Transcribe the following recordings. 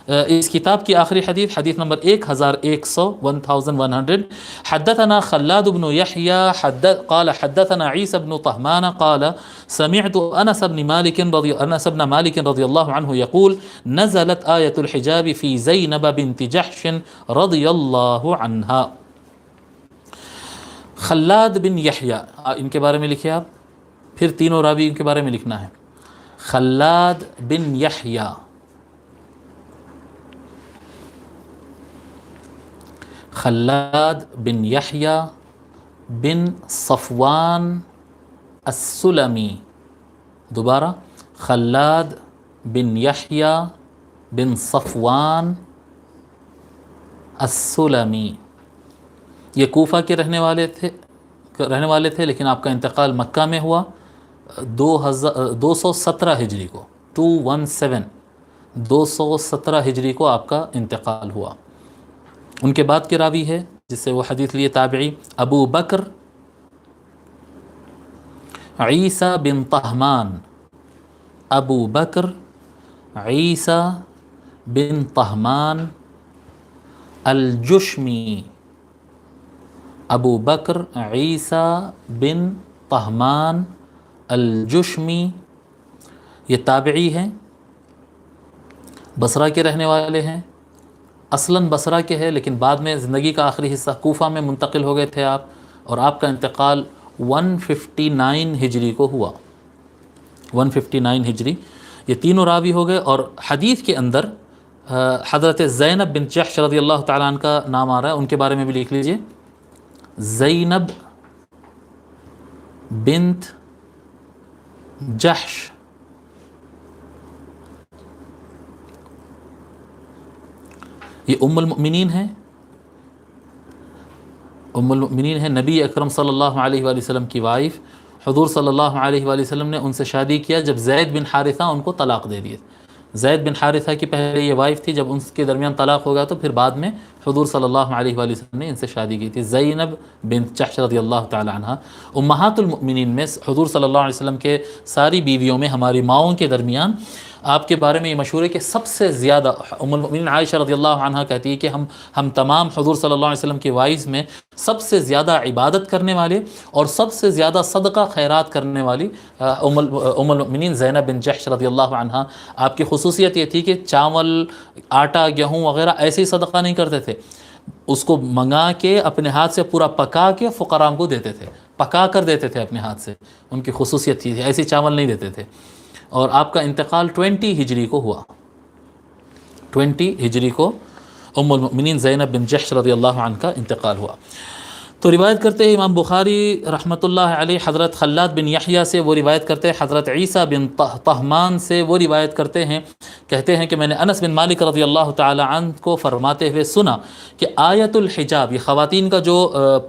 اس کتاب کی آخری حدیث، حدیث نمبر 1100 حدثنا خلاد بن يحيى قال حدثنا عيسى بن طهمان قال سمعت انس بن مالك رضي الله عنه يقول نزلت آية الحجاب في زينب بنت جحش رضي الله عنها. خلاد بن یحییٰ، ان کے بارے میں لکھیں آپ، پھر تینوں راوی ان کے بارے میں لکھنا ہے. خلاد بن یحییٰ، خلاد بن یحییٰ بن صفوان السلمی. دوبارہ، خلاد بن یحییٰ بن صفوان السلمی. یہ کوفہ کے رہنے والے تھے لیکن آپ کا انتقال مکہ میں ہوا 217 ہجری کو، 217 ہجری کو آپ کا انتقال ہوا. ان کے بعد کے راوی ہے جس سے وہ حدیث لیے تابعی ابو بکر عیسیٰ بن طہمان. ابو بکر عیسیٰ بن طہمان الجشمی. ابو بکر عیسیٰ بن طہمان الجشمی، یہ تابعی ہیں، بصرہ کے رہنے والے ہیں. اصلاً بصرہ کے ہیں لیکن بعد میں زندگی کا آخری حصہ کوفہ میں منتقل ہو گئے تھے آپ، اور آپ کا انتقال 159 ہجری کو ہوا. 159 ہجری. یہ تینوں راوی ہو گئے. اور حدیث کے اندر حضرت زینب بنت جحش رضی اللہ تعالیٰ عنہ کا نام آ رہا ہے، ان کے بارے میں بھی لکھ لیجئے. زینب بنت جحش، یہ ام المؤمنین ہیں. ام المؤمنین ہیں، نبی اکرم صلی اللہ علیہ وآلہ وسلم کی وائف. حضور صلی اللہ علیہ وآلہ وسلم نے ان سے شادی کیا جب زید بن حارثہ ان کو طلاق دے دیے. زید بن حارثہ کی پہلے یہ وائف تھی، جب ان کے درمیان طلاق ہو گیا تو پھر بعد میں حضور صلی اللہ علیہ وآلہ وسلم نے ان سے شادی کی تھی. زینب بنت جحش رضی اللہ تعالی عنہ امہات المؤمنین میں حضور صلی اللہ علیہ وسلم کے ساری بیویوں میں ہماری ماؤں کے درمیان آپ کے بارے میں یہ مشہور ہے کہ سب سے زیادہ ام المؤمنین عائشہ رضی اللہ عنہ کہتی ہے کہ ہم تمام حضور صلی اللہ علیہ وسلم کے وائز میں سب سے زیادہ عبادت کرنے والے اور سب سے زیادہ صدقہ خیرات کرنے والی ام المؤمنین زینب بن جحش رضی اللہ عنہ. آپ کی خصوصیت یہ تھی کہ چاول، آٹا، گیہوں وغیرہ ایسے ہی صدقہ نہیں کرتے تھے، اس کو منگا کے اپنے ہاتھ سے پورا پکا کے فقراء کو دیتے تھے، پکا کر دیتے تھے اپنے ہاتھ سے. ان کی خصوصیت تھی، ایسے چاول نہیں دیتے تھے. اور آپ کا انتقال 20 ہجری کو ہوا. 20 ہجری کو ام المؤمنین زینب بن جحش رضی اللہ عنہ کا انتقال ہوا. تو روایت کرتے ہیں امام بخاری رحمۃ اللہ علیہ حضرت خلاد بن یحییٰ سے، وہ روایت کرتے ہیں حضرت عیسیٰ بن طہمان سے، وہ روایت کرتے ہیں، کہتے ہیں کہ میں نے انس بن مالک رضی اللہ تعالی عنہ کو فرماتے ہوئے سنا کہ آیت الحجاب، یہ خواتین کا جو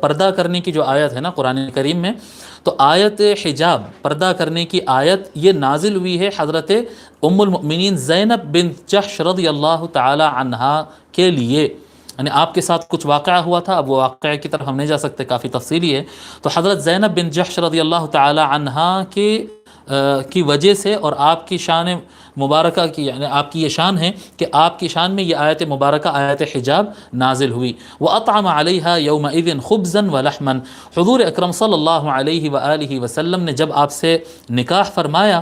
پردہ کرنے کی جو آیت ہے نا قرآن کریم میں، تو آیت حجاب، پردہ کرنے کی آیت یہ نازل ہوئی ہے حضرت ام المؤمنین زینب بنت جحش رضی اللہ تعالی عنہا کے لیے. یعنی آپ کے ساتھ کچھ واقعہ ہوا تھا، اب وہ واقعہ کی طرف ہم نہیں جا سکتے، کافی تفصیلی ہے. تو حضرت زینب بن جحش رضی اللہ تعالی عنہا کی وجہ سے اور آپ کی شان مبارکہ کی، یعنی آپ کی یہ شان ہے کہ آپ کی شان میں یہ آیت مبارکہ آیت حجاب نازل ہوئی. وَأَطْعَمَ عَلَيْهَا يَوْمَئِذٍ خُبْزًا وَلَحْمًا. حضور اکرم صلی اللہ علیہ وآلہ وسلم نے جب آپ سے نکاح فرمایا،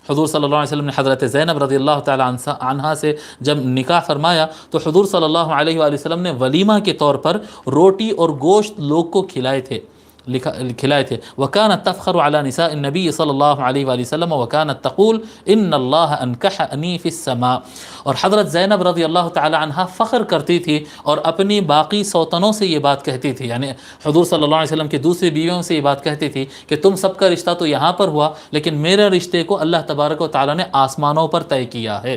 حضور صلی اللہ علیہ وسلم نے حضرت زینب رضی اللہ تعالی عنہا سے جب نکاح فرمایا تو حضور صلی اللہ علیہ وآلہ وسلم نے ولیمہ کے طور پر روٹی اور گوشت لوگ کو کھلائے تھے. وَكَانَتْ تَفْخَرُ عَلَى نِسَاءِ النَّبِيِّ صلی اللہ علیہ وآلہ وسلم وَكَانَتْ تَقُولُ إِنَّ اللَّهَ أَنْكَحَنِي فِي السَّمَاءِ. اور حضرت زینب رضی اللہ تعالی عنہ فخر کرتی تھی اور اپنی باقی سوتنوں سے یہ بات کہتی تھی، یعنی حضور صلی اللہ علیہ وسلم کی دوسری بیویوں سے یہ بات کہتی تھی کہ تم سب کا رشتہ تو یہاں پر ہوا لیکن میرے رشتے کو اللہ تبارک و تعالی نے آسمانوں پر طے کیا ہے.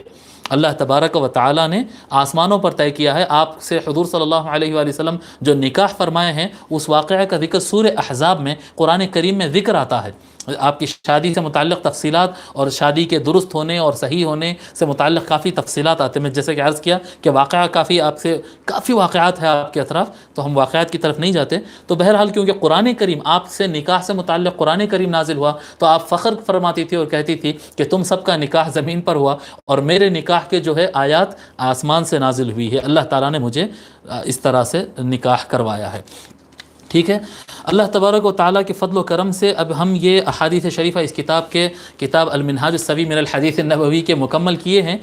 اللہ تبارک و تعالی نے آسمانوں پر طے کیا ہے. آپ سے حضور صلی اللہ علیہ وآلہ وسلم جو نکاح فرمائے ہیں اس واقعہ کا ذکر سورہ احزاب میں قرآن کریم میں ذکر آتا ہے. آپ کی شادی سے متعلق تفصیلات اور شادی کے درست ہونے اور صحیح ہونے سے متعلق کافی تفصیلات آتے ہیں. میں جیسے کہ عرض کیا کہ واقعہ کافی واقعات ہیں آپ کے اطراف، تو ہم واقعات کی طرف نہیں جاتے. تو بہرحال کیونکہ قرآن کریم آپ سے نکاح سے متعلق قرآن کریم نازل ہوا، تو آپ فخر فرماتی تھی اور کہتی تھی کہ تم سب کا نکاح زمین پر ہوا اور میرے نکاح کے جو ہے آیات آسمان سے نازل ہوئی ہے، اللہ تعالیٰ نے مجھے اس طرح سے نکاح کروایا ہے. ٹھیک ہے. اللہ تبارک و تعالیٰ کے فضل و کرم سے اب ہم یہ احادیث شریفہ اس کتاب المنہاج السوی من الحدیث النبوی کے مکمل کیے ہیں.